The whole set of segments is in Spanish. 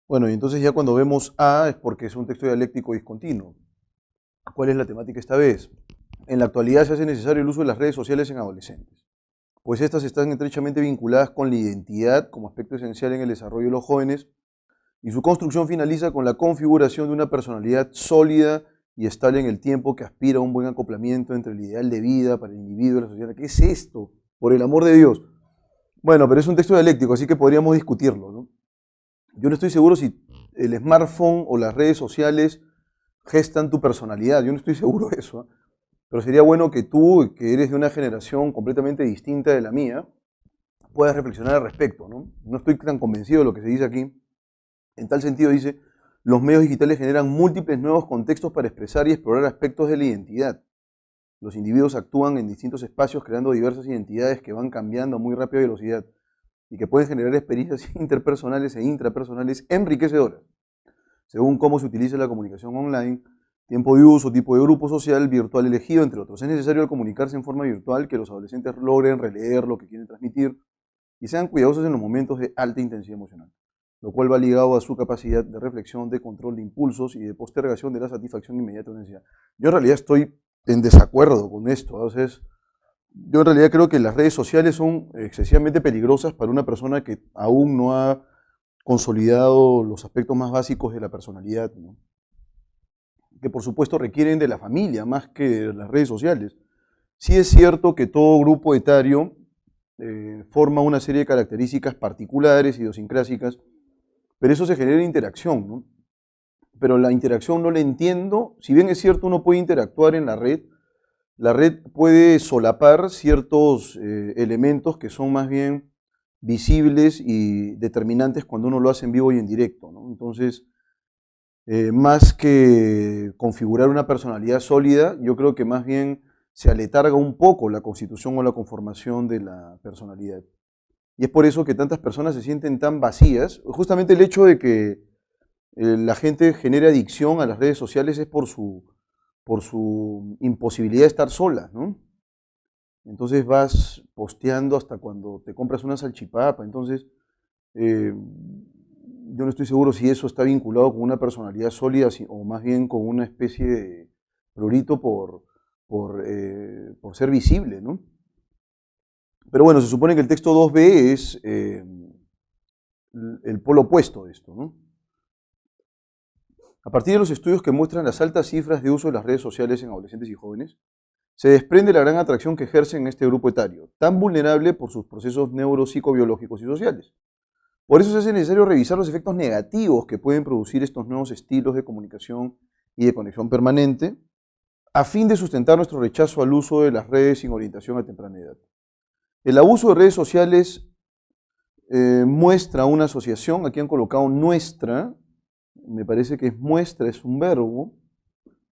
Bueno, y entonces ya cuando vemos A es porque es un texto dialéctico discontinuo. ¿Cuál es la temática esta vez? En la actualidad se hace necesario el uso de las redes sociales en adolescentes, pues estas están estrechamente vinculadas con la identidad como aspecto esencial en el desarrollo de los jóvenes y su construcción finaliza con la configuración de una personalidad sólida y estable en el tiempo que aspira a un buen acoplamiento entre el ideal de vida para el individuo y la sociedad. ¿Qué es esto? Por el amor de Dios. Bueno, pero es un texto dialéctico, así que podríamos discutirlo, ¿no? Yo no estoy seguro si el smartphone o las redes sociales gestan tu personalidad, yo no estoy seguro de eso, ¿eh? Pero sería bueno que tú, que eres de una generación completamente distinta de la mía, puedas reflexionar al respecto, ¿no? No estoy tan convencido de lo que se dice aquí. En tal sentido dice, los medios digitales generan múltiples nuevos contextos para expresar y explorar aspectos de la identidad. Los individuos actúan en distintos espacios creando diversas identidades que van cambiando a muy rápida velocidad y que pueden generar experiencias interpersonales e intrapersonales enriquecedoras, según cómo se utiliza la comunicación online, tiempo de uso, tipo de grupo social, virtual elegido, entre otros. Es necesario al comunicarse en forma virtual que los adolescentes logren releer lo que quieren transmitir y sean cuidadosos en los momentos de alta intensidad emocional, lo cual va ligado a su capacidad de reflexión, de control de impulsos y de postergación de la satisfacción inmediata de una necesidad. Yo en realidad estoy en desacuerdo con esto, entonces yo en realidad creo que las redes sociales son excesivamente peligrosas para una persona que aún no ha consolidado los aspectos más básicos de la personalidad, ¿no? Que por supuesto requieren de la familia más que de las redes sociales. Sí es cierto que todo grupo etario forma una serie de características particulares, idiosincrásicas, pero eso se genera interacción, ¿no? Pero la interacción no la entiendo, si bien es cierto uno puede interactuar en la red puede solapar ciertos elementos que son más bien visibles y determinantes cuando uno lo hace en vivo y en directo, ¿no? Entonces, más que configurar una personalidad sólida, yo creo que más bien se aletarga un poco la constitución o la conformación de la personalidad. Y es por eso que tantas personas se sienten tan vacías. Justamente el hecho de que la gente genere adicción a las redes sociales es por su imposibilidad de estar sola, ¿no? Entonces vas posteando hasta cuando te compras una salchipapa. Entonces, eh, yo no estoy seguro si eso está vinculado con una personalidad sólida o más bien con una especie de prurito por ser visible, ¿no? Pero bueno, se supone que el texto 2b es el polo opuesto de esto, ¿no? A partir de los estudios que muestran las altas cifras de uso de las redes sociales en adolescentes y jóvenes, se desprende la gran atracción que ejercen en este grupo etario, tan vulnerable por sus procesos neuropsicobiológicos y sociales. Por eso se hace necesario revisar los efectos negativos que pueden producir estos nuevos estilos de comunicación y de conexión permanente, a fin de sustentar nuestro rechazo al uso de las redes sin orientación a temprana edad. El abuso de redes sociales muestra una asociación, aquí han colocado nuestra, me parece que es muestra, es un verbo,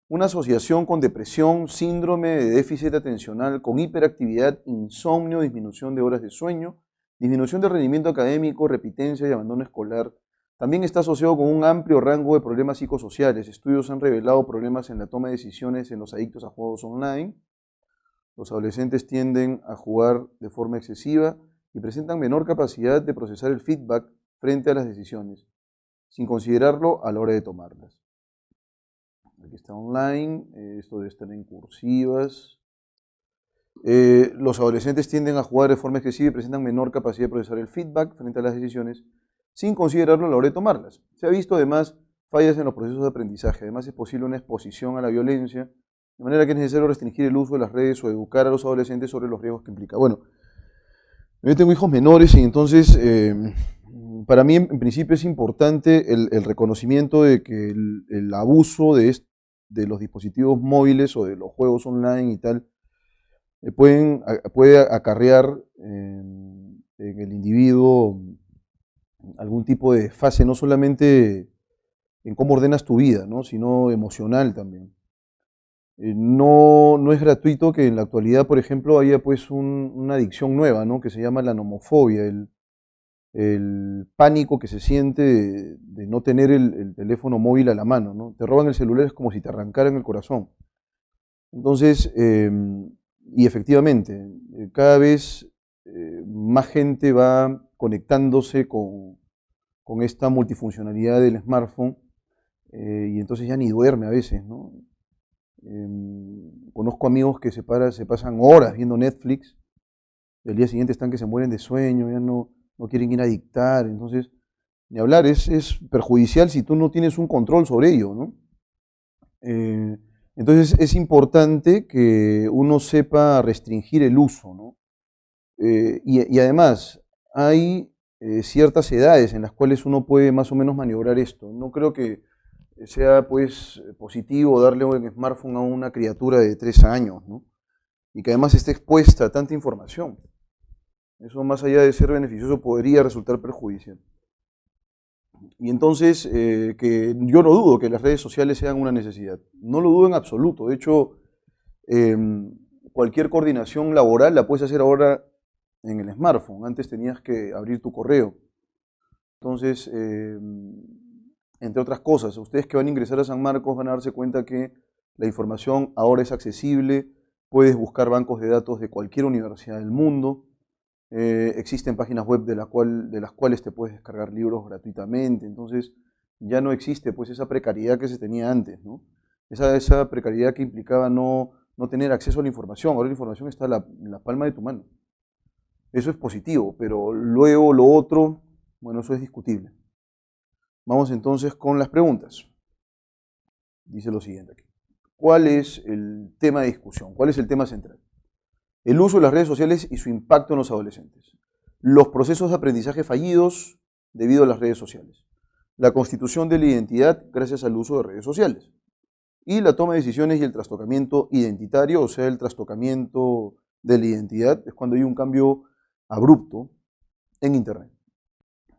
una asociación con depresión, síndrome de déficit atencional, con hiperactividad, insomnio, disminución de horas de sueño, disminución de rendimiento académico, repitencia y abandono escolar. También está asociado con un amplio rango de problemas psicosociales. Estudios han revelado problemas en la toma de decisiones en los adictos a juegos online. Los adolescentes tienden a jugar de forma excesiva y presentan menor capacidad de procesar el feedback frente a las decisiones, sin considerarlo a la hora de tomarlas. Aquí está online, esto debe estar en cursivas. Los adolescentes tienden a jugar de forma excesiva y presentan menor capacidad de procesar el feedback frente a las decisiones, sin considerarlo a la hora de tomarlas. Se ha visto además fallas en los procesos de aprendizaje. Además es posible una exposición a la violencia, de manera que es necesario restringir el uso de las redes o educar a los adolescentes sobre los riesgos que implica. Bueno, yo tengo hijos menores y entonces para mí en principio es importante el reconocimiento de que el abuso de los dispositivos móviles o de los juegos online y tal puede acarrear en el individuo algún tipo de fase, no solamente en cómo ordenas tu vida, ¿no? Sino emocional también. No es gratuito que en la actualidad, por ejemplo, haya pues una adicción nueva, ¿no? Que se llama la nomofobia, el pánico que se siente de no tener el teléfono móvil a la mano, ¿no? Te roban el celular, es como si te arrancaran el corazón. Entonces, y efectivamente, cada vez más gente va conectándose con esta multifuncionalidad del smartphone, y entonces ya ni duerme a veces, ¿no? Conozco amigos que se pasan horas viendo Netflix, y al día siguiente están que se mueren de sueño, ya no quieren ir a dictar, entonces, ni hablar, es perjudicial si tú no tienes un control sobre ello, ¿no? Entonces es importante que uno sepa restringir el uso, ¿no? Y además, hay ciertas edades en las cuales uno puede más o menos maniobrar esto. No creo que sea pues positivo darle un smartphone a una criatura de 3 años, ¿no? Y que además esté expuesta a tanta información. Eso, más allá de ser beneficioso, podría resultar perjudicial. Y entonces, que yo no dudo que las redes sociales sean una necesidad. No lo dudo en absoluto. De hecho, cualquier coordinación laboral la puedes hacer ahora en el smartphone. Antes tenías que abrir tu correo. Entonces, entre otras cosas, ustedes que van a ingresar a San Marcos van a darse cuenta que la información ahora es accesible. Puedes buscar bancos de datos de cualquier universidad del mundo. Existen páginas web de las cuales te puedes descargar libros gratuitamente. Entonces ya no existe pues esa precariedad que se tenía antes, ¿no? Esa precariedad que implicaba no tener acceso a la información. Ahora la información está en la palma de tu mano. Eso es positivo, pero luego lo otro, bueno, eso es discutible. Vamos entonces con las preguntas. Dice lo siguiente aquí. ¿Cuál es el tema de discusión? ¿Cuál es el tema central? El uso de las redes sociales y su impacto en los adolescentes. Los procesos de aprendizaje fallidos debido a las redes sociales. La constitución de la identidad gracias al uso de redes sociales. Y la toma de decisiones y el trastocamiento identitario, o sea, el trastocamiento de la identidad, es cuando hay un cambio abrupto en Internet.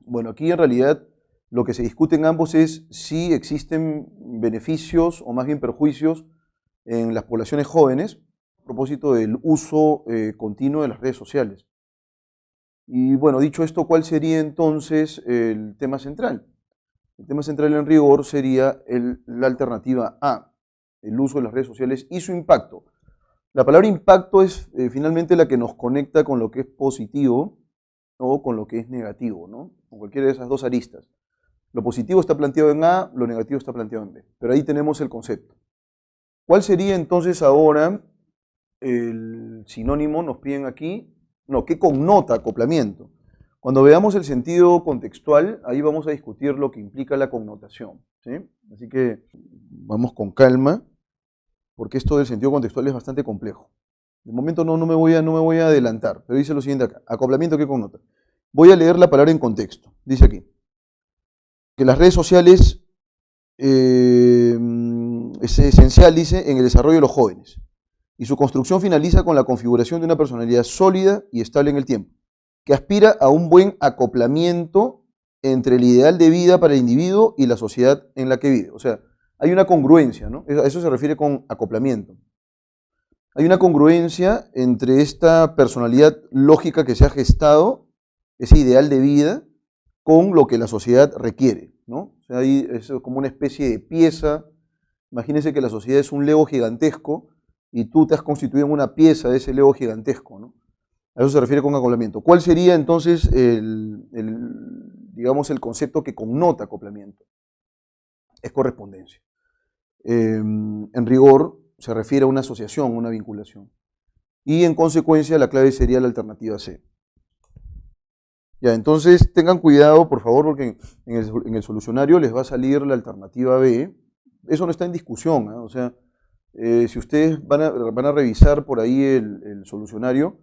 Bueno, aquí en realidad lo que se discute en ambos es si existen beneficios o más bien perjuicios en las poblaciones jóvenes a propósito del uso continuo de las redes sociales. Y bueno, dicho esto, ¿cuál sería entonces el tema central? El tema central en rigor sería la alternativa A, el uso de las redes sociales y su impacto. La palabra impacto es finalmente la que nos conecta con lo que es positivo o con lo que es negativo, ¿no? Con cualquiera de esas dos aristas. Lo positivo está planteado en A, lo negativo está planteado en B. Pero ahí tenemos el concepto. ¿Cuál sería entonces ahora el sinónimo? Nos piden aquí. No, ¿qué connota acoplamiento? Cuando veamos el sentido contextual, ahí vamos a discutir lo que implica la connotación, ¿sí? Así que vamos con calma, porque esto del sentido contextual es bastante complejo. De momento no me voy a adelantar, pero dice lo siguiente acá. Acoplamiento, ¿qué connota? Voy a leer la palabra en contexto. Dice aquí que las redes sociales es esencial, dice, en el desarrollo de los jóvenes. Y su construcción finaliza con la configuración de una personalidad sólida y estable en el tiempo, que aspira a un buen acoplamiento entre el ideal de vida para el individuo y la sociedad en la que vive. O sea, hay una congruencia, ¿no? A eso se refiere con acoplamiento. Hay una congruencia entre esta personalidad lógica que se ha gestado, ese ideal de vida, con lo que la sociedad requiere, ¿no? O sea, ahí es como una especie de pieza. Imagínense que la sociedad es un Lego gigantesco y tú te has constituido en una pieza de ese Lego gigantesco, ¿no? A eso se refiere con acoplamiento. ¿Cuál sería entonces digamos, el concepto que connota acoplamiento? Es correspondencia. En rigor se refiere a una asociación, una vinculación. Y en consecuencia la clave sería la alternativa C. Ya, entonces tengan cuidado, por favor, porque en el solucionario les va a salir la alternativa B. Eso no está en discusión, ¿eh? O sea, si ustedes van a revisar por ahí el solucionario,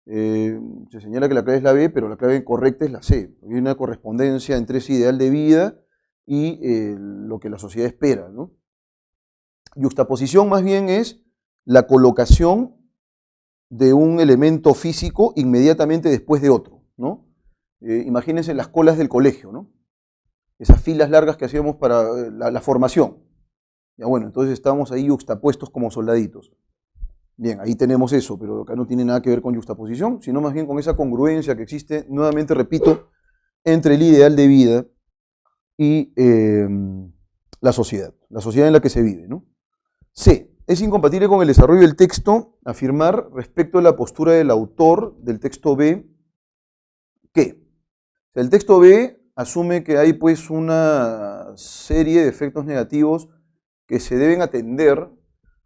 se señala que la clave es la B, pero la clave correcta es la C. Hay una correspondencia entre ese ideal de vida y lo que la sociedad espera, ¿no? Yuxtaposición más bien es la colocación de un elemento físico inmediatamente después de otro, ¿no? Imagínense las colas del colegio, ¿no? Esas filas largas que hacíamos para la formación. Ya bueno, entonces estamos ahí yuxtapuestos como soldaditos. Bien, ahí tenemos eso, pero acá no tiene nada que ver con yuxtaposición, sino más bien con esa congruencia que existe, nuevamente repito, entre el ideal de vida y la sociedad en la que se vive, ¿no? C. Es incompatible con el desarrollo del texto afirmar respecto a la postura del autor del texto B que el texto B asume que hay pues una serie de efectos negativos que se deben atender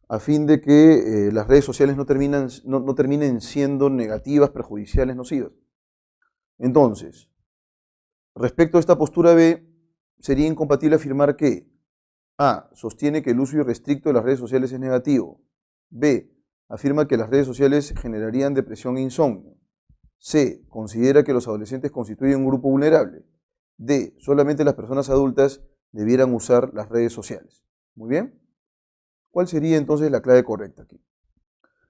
a fin de que las redes sociales no terminen siendo negativas, perjudiciales, nocivas. Entonces, respecto a esta postura B, sería incompatible afirmar que A. Sostiene que el uso irrestricto de las redes sociales es negativo. B. Afirma que las redes sociales generarían depresión e insomnio. C. Considera que los adolescentes constituyen un grupo vulnerable. D. Solamente las personas adultas debieran usar las redes sociales. Muy bien. ¿Cuál sería entonces la clave correcta aquí?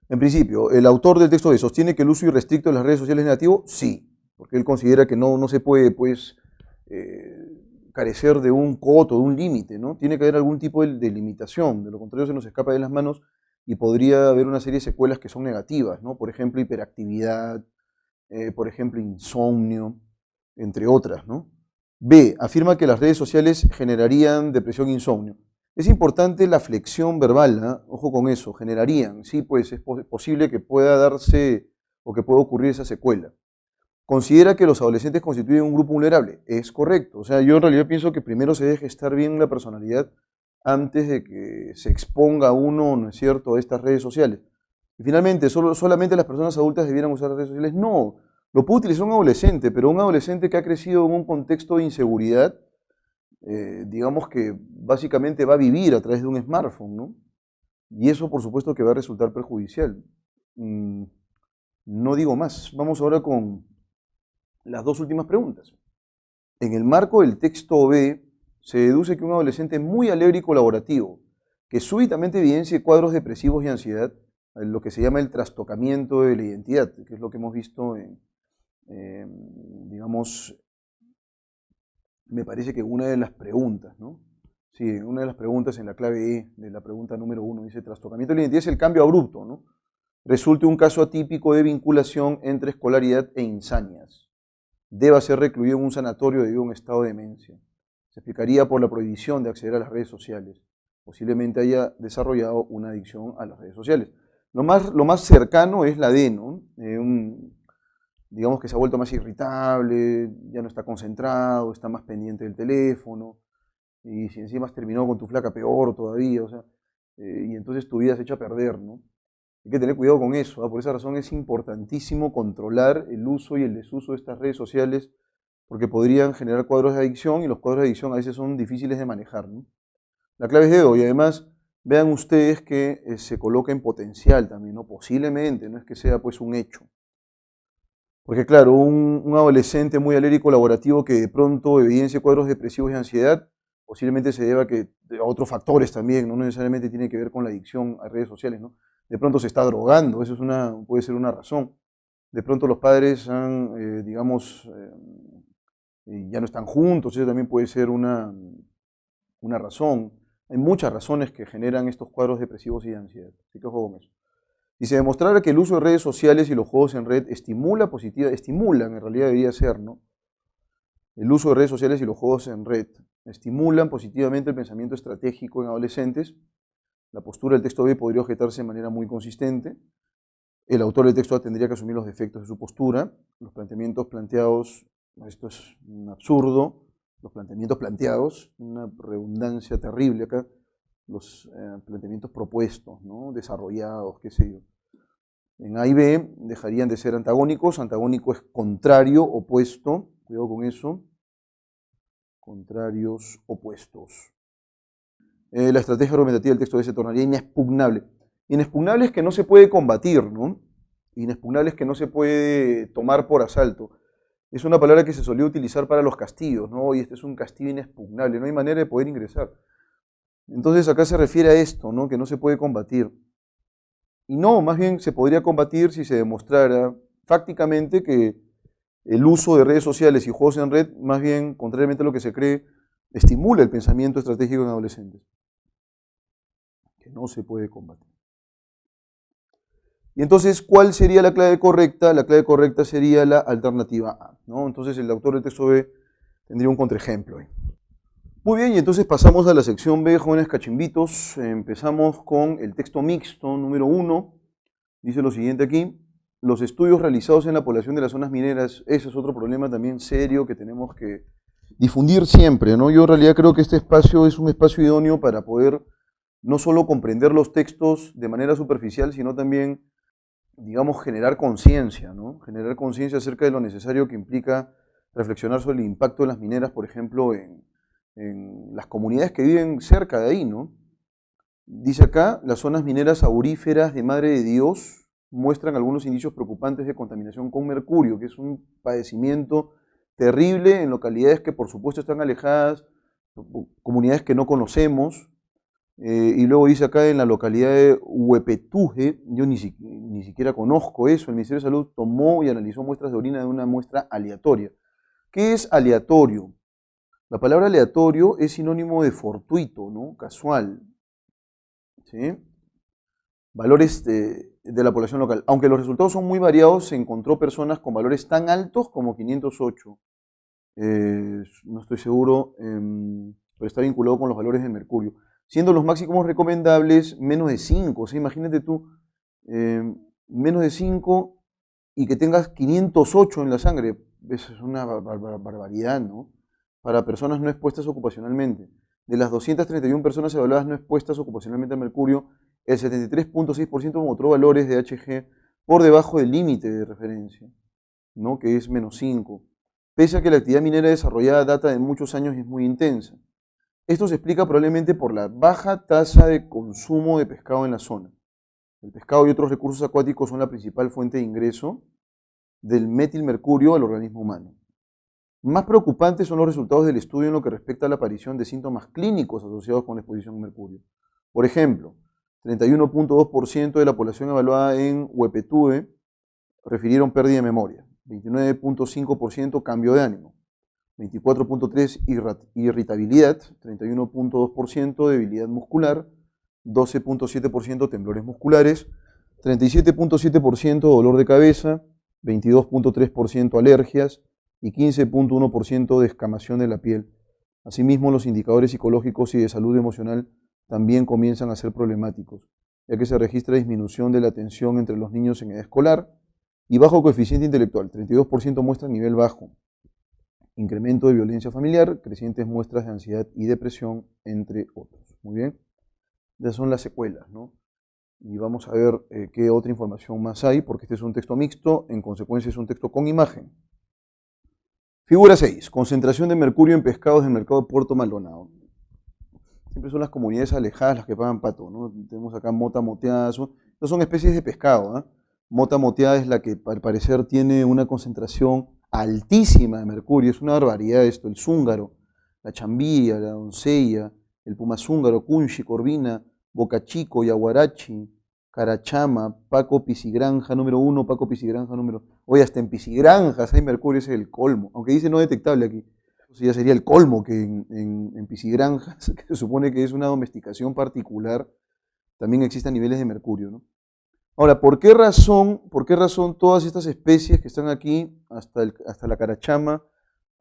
En principio, ¿el autor del texto B sostiene que el uso irrestricto de las redes sociales es negativo? Sí, porque él considera que no se puede, pues, carecer de un coto, de un límite, ¿no? Tiene que haber algún tipo de limitación, de lo contrario se nos escapa de las manos y podría haber una serie de secuelas que son negativas, ¿no? Por ejemplo, hiperactividad, por ejemplo, insomnio, entre otras, ¿no? B. Afirma que las redes sociales generarían depresión e insomnio. Es importante la flexión verbal, ¿eh? Ojo con eso, generarían, sí, pues es posible que pueda darse o que pueda ocurrir esa secuela. Considera que los adolescentes constituyen un grupo vulnerable. Es correcto, o sea, yo en realidad pienso que primero se debe gestar bien la personalidad antes de que se exponga uno, ¿no es cierto?, a estas redes sociales. Y finalmente, solamente las personas adultas debieran usar las redes sociales. No, lo puede utilizar un adolescente, pero un adolescente que ha crecido en un contexto de inseguridad, digamos que básicamente va a vivir a través de un smartphone, ¿no? Y eso por supuesto que va a resultar perjudicial. No digo más. Vamos ahora con las dos últimas preguntas. En el marco del texto B, se deduce que un adolescente muy alegre y colaborativo, que súbitamente evidencie cuadros depresivos y ansiedad, lo que se llama el trastocamiento de la identidad, que es lo que hemos visto digamos, me parece que una de las preguntas, ¿no? Sí, una de las preguntas en la clave E de la pregunta número 1 dice trastocamiento de la identidad es el cambio abrupto, ¿no? Resulte un caso atípico de vinculación entre escolaridad e insanias. Deba ser recluido en un sanatorio debido a un estado de demencia. Se explicaría por la prohibición de acceder a las redes sociales. Posiblemente haya desarrollado una adicción a las redes sociales. Lo más cercano es la D, ¿no? Digamos que se ha vuelto más irritable, ya no está concentrado, está más pendiente del teléfono, y si encima has terminado con tu flaca, peor todavía, o sea, y entonces tu vida se echa a perder, ¿no? Hay que tener cuidado con eso, ¿eh? Por esa razón es importantísimo controlar el uso y el desuso de estas redes sociales, porque podrían generar cuadros de adicción, y los cuadros de adicción a veces son difíciles de manejar, ¿no? La clave es dedo, y además vean ustedes que se coloca en potencial también, ¿no? Posiblemente, no es que sea pues un hecho. Porque claro, un adolescente muy alegre y colaborativo que de pronto evidencia cuadros depresivos y ansiedad, posiblemente se deba a otros factores también, no necesariamente tiene que ver con la adicción a redes sociales, ¿no? De pronto se está drogando, eso puede ser una razón. De pronto los padres digamos, ya no están juntos, eso también puede ser una razón. Hay muchas razones que generan estos cuadros depresivos y de ansiedad, así que ojo con eso. Y se demostrara que el uso de redes sociales y los juegos en red estimulan, en realidad debería ser, ¿no? El uso de redes sociales y los juegos en red estimulan positivamente el pensamiento estratégico en adolescentes. La postura del texto B podría objetarse de manera muy consistente. El autor del texto A tendría que asumir los defectos de su postura. Los planteamientos planteados, esto es un absurdo, los planteamientos planteados, una redundancia terrible acá, los planteamientos propuestos, ¿no? Desarrollados, qué sé yo. En A y B dejarían de ser antagónicos. Antagónico es contrario, opuesto. Cuidado con eso. Contrarios, opuestos. La estrategia argumentativa del texto B se tornaría inexpugnable. Inexpugnable es que no se puede combatir, ¿no? Inexpugnable es que no se puede tomar por asalto. Es una palabra que se solía utilizar para los castigos, ¿no? Y este es un castigo inexpugnable, no hay manera de poder ingresar. Entonces acá se refiere a esto, ¿no? Que no se puede combatir. Y no, más bien se podría combatir si se demostrara fácticamente que el uso de redes sociales y juegos en red, más bien, contrariamente a lo que se cree, estimula el pensamiento estratégico en adolescentes. Que no se puede combatir. Y entonces, ¿cuál sería la clave correcta? La clave correcta sería la alternativa A, ¿no? Entonces el autor del texto B tendría un contraejemplo ahí. Muy bien, y entonces pasamos a la sección B, jóvenes cachimbitos. Empezamos con el texto mixto número 1. Dice lo siguiente aquí. Los estudios realizados en la población de las zonas mineras, ese es otro problema también serio que tenemos que difundir siempre, ¿no? Yo en realidad creo que este espacio es un espacio idóneo para poder no solo comprender los textos de manera superficial, sino también, digamos, generar conciencia, ¿no? Generar conciencia acerca de lo necesario que implica reflexionar sobre el impacto de las mineras, por ejemplo, en las comunidades que viven cerca de ahí, ¿no? Dice acá, las zonas mineras auríferas de Madre de Dios muestran algunos indicios preocupantes de contaminación con mercurio, que es un padecimiento terrible en localidades que por supuesto están alejadas, comunidades que no conocemos, y luego dice acá en la localidad de Huepetuje, yo ni siquiera conozco eso, el Ministerio de Salud tomó y analizó muestras de orina de una muestra aleatoria. ¿Qué es aleatorio? La palabra aleatorio es sinónimo de fortuito, ¿no? Casual, ¿sí? Valores de la población local. Aunque los resultados son muy variados, se encontró personas con valores tan altos como 508. No estoy seguro, pero está vinculado con los valores de mercurio. Siendo los máximos recomendables menos de 5. O sea, imagínate tú, menos de 5 y que tengas 508 en la sangre. Eso es una barbaridad, ¿no? Para personas no expuestas ocupacionalmente. De las 231 personas evaluadas no expuestas ocupacionalmente a mercurio, el 73.6% mostró valores de Hg por debajo del límite de referencia, ¿no? Que es menos 5. Pese a que la actividad minera desarrollada data de muchos años y es muy intensa. Esto se explica probablemente por la baja tasa de consumo de pescado en la zona. El pescado y otros recursos acuáticos son la principal fuente de ingreso del metilmercurio al organismo humano. Más preocupantes son los resultados del estudio en lo que respecta a la aparición de síntomas clínicos asociados con la exposición a mercurio. Por ejemplo, 31.2% de la población evaluada en Huepetue refirieron pérdida de memoria, 29.5% cambio de ánimo, 24.3% irritabilidad, 31.2% debilidad muscular, 12.7% temblores musculares, 37.7% dolor de cabeza, 22.3% alergias y 15.1% descamación de la piel. Asimismo, los indicadores psicológicos y de salud emocional también comienzan a ser problemáticos, ya que se registra disminución de la atención entre los niños en edad escolar y bajo coeficiente intelectual, 32% muestra nivel bajo, incremento de violencia familiar, crecientes muestras de ansiedad y depresión, entre otros. Muy bien, ya son las secuelas, ¿no? Y vamos a ver qué otra información más hay, porque este es un texto mixto, en consecuencia es un texto con imagen. Figura 6. Concentración de mercurio en pescados del mercado de Puerto Maldonado. Siempre son las comunidades alejadas las que pagan pato, ¿no? Tenemos acá mota moteada, estas son especies de pescado, ¿eh? Mota moteada es la que al parecer tiene una concentración altísima de mercurio, es una barbaridad esto, el zúngaro, la chambilla, la doncella, el pumazúngaro, cunchi, corvina, bocachico, yaguarachi, carachama, Paco Pisigranja número 1, Paco Pisigranja número... Oye, hasta en Pisigranjas hay mercurio, ese es el colmo, aunque dice no detectable aquí. Eso ya sería el colmo que en Pisigranjas, que se supone que es una domesticación particular, también existan niveles de mercurio, ¿no? Ahora, ¿por qué razón todas estas especies que están aquí, hasta la carachama,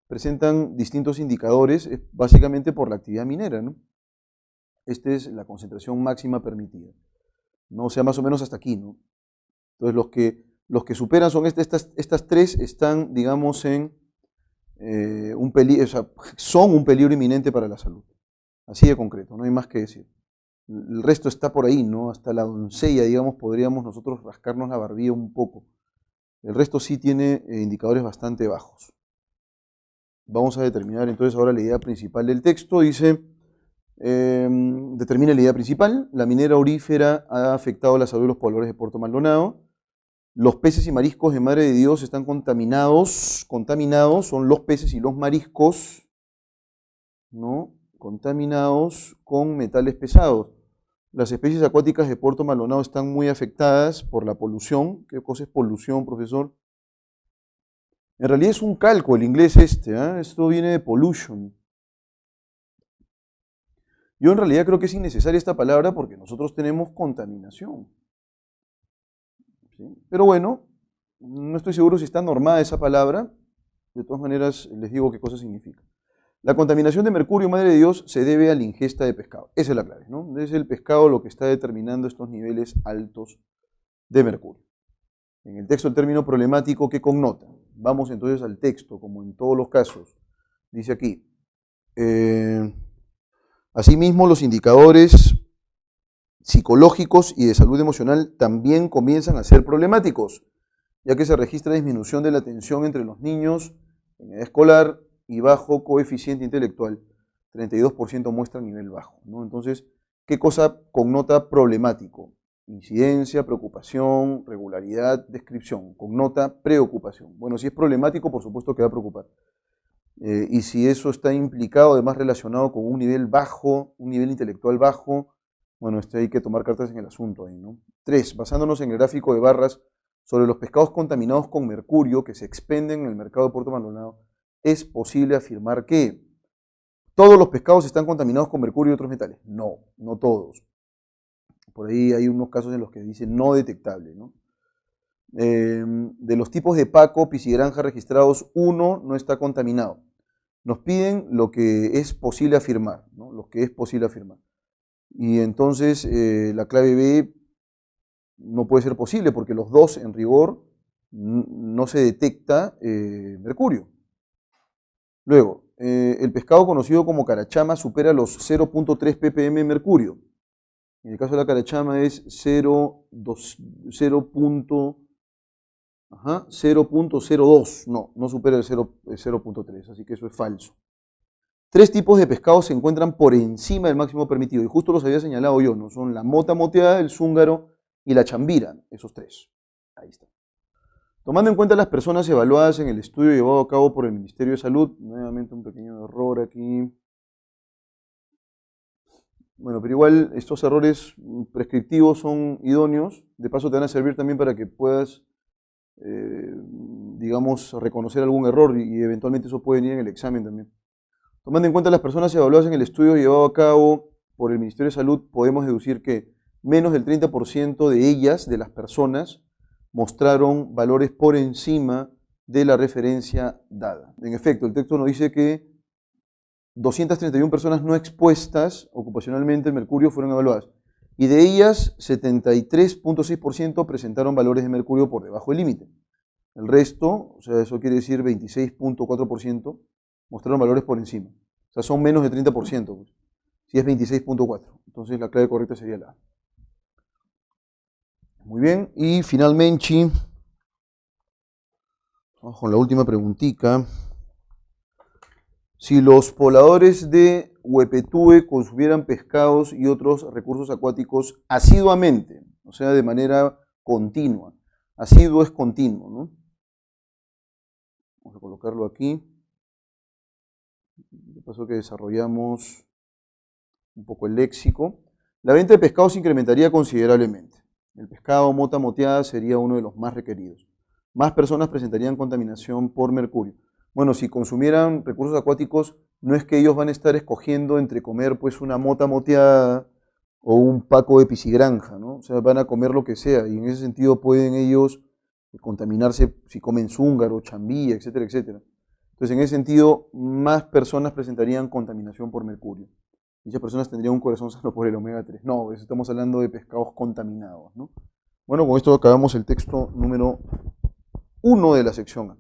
presentan distintos indicadores? Es básicamente por la actividad minera, ¿no? Esta es la concentración máxima permitida, ¿no? O sea, más o menos hasta aquí, ¿no? Entonces, los que superan son estas tres, están, digamos, en un peligro, o sea, son un peligro inminente para la salud. Así de concreto, no hay más que decir. El resto está por ahí, ¿no? Hasta la doncella, digamos, podríamos nosotros rascarnos la barbilla un poco. El resto sí tiene indicadores bastante bajos. Vamos a determinar entonces ahora la idea principal del texto. Dice, determina la idea principal. La minera aurífera ha afectado la salud de los pobladores de Puerto Maldonado. Los peces y mariscos de Madre de Dios están contaminados, son los peces y los mariscos, ¿no? Contaminados con metales pesados. Las especies acuáticas de Puerto Maldonado están muy afectadas por la polución. ¿Qué cosa es polución, profesor? En realidad es un calco el inglés este, ¿eh? Esto viene de pollution. Yo en realidad creo que es innecesaria esta palabra porque nosotros tenemos contaminación, ¿sí? Pero bueno, no estoy seguro si está normada esa palabra. De todas maneras, les digo qué cosa significa. La contaminación de mercurio, Madre de Dios, se debe a la ingesta de pescado. Esa es la clave, ¿no? Es el pescado lo que está determinando estos niveles altos de mercurio. En el texto el término problemático, ¿qué connota? Vamos entonces al texto, como en todos los casos. Dice aquí, asimismo los indicadores psicológicos y de salud emocional también comienzan a ser problemáticos, ya que se registra disminución de la atención entre los niños en edad escolar y bajo coeficiente intelectual. 32% muestra nivel bajo, ¿no? Entonces, ¿qué cosa connota problemático? Incidencia, preocupación, regularidad, descripción. Connota preocupación. Bueno, si es problemático, por supuesto que va a preocupar. Y si eso está implicado, además relacionado con un nivel bajo, un nivel intelectual bajo, bueno, hay que tomar cartas en el asunto ahí, ¿no? 3. Basándonos en el gráfico de barras sobre los pescados contaminados con mercurio que se expenden en el mercado de Puerto Maldonado, es posible afirmar que todos los pescados están contaminados con mercurio y otros metales. No, no todos. Por ahí hay unos casos en los que dice no detectable, ¿no? De los tipos de Paco, piscigranja registrados, uno no está contaminado. Nos piden lo que es posible afirmar, ¿no? Lo que es posible afirmar. Y entonces la clave B no puede ser posible porque los dos, en rigor, no se detecta mercurio. Luego, el pescado conocido como carachama supera los 0.3 ppm de mercurio. En el caso de la carachama es 0.02. No supera el 0.3, así que eso es falso. 3 tipos de pescados se encuentran por encima del máximo permitido, y justo los había señalado yo, ¿no? Son la mota moteada, el zúngaro y la chambira, esos 3. Ahí está. Tomando en cuenta las personas evaluadas en el estudio llevado a cabo por el Ministerio de Salud, nuevamente un pequeño error aquí. Bueno, pero igual estos errores prescriptivos son idóneos, de paso te van a servir también para que puedas, digamos, reconocer algún error y eventualmente eso puede venir en el examen también. Tomando en cuenta las personas evaluadas en el estudio llevado a cabo por el Ministerio de Salud, podemos deducir que menos del 30% de ellas, de las personas, mostraron valores por encima de la referencia dada. En efecto, el texto nos dice que 231 personas no expuestas ocupacionalmente al mercurio fueron evaluadas, y de ellas 73.6% presentaron valores de mercurio por debajo del límite. El resto, o sea, eso quiere decir 26.4%, mostraron valores por encima. O sea, son menos de 30%, pues, si es 26.4%. Entonces la clave correcta sería la A. Muy bien, y finalmente, vamos con la última preguntita. Si los pobladores de Huepetue consumieran pescados y otros recursos acuáticos asiduamente, o sea, de manera continua. Asiduo es continuo, ¿no? Vamos a colocarlo aquí. De paso que desarrollamos un poco el léxico. La venta de pescado se incrementaría considerablemente. El pescado mota moteada sería uno de los más requeridos. Más personas presentarían contaminación por mercurio. Bueno, si consumieran recursos acuáticos, no es que ellos van a estar escogiendo entre comer pues una mota moteada o un paco de piscigranja, ¿no? O sea, van a comer lo que sea y en ese sentido pueden ellos contaminarse si comen zúngaro, chambilla, etcétera, etcétera. Entonces, en ese sentido, más personas presentarían contaminación por mercurio. Dichas personas tendrían un corazón sano por el omega 3. No, estamos hablando de pescados contaminados, ¿no? Bueno, con esto acabamos el texto número 1 de la sección A.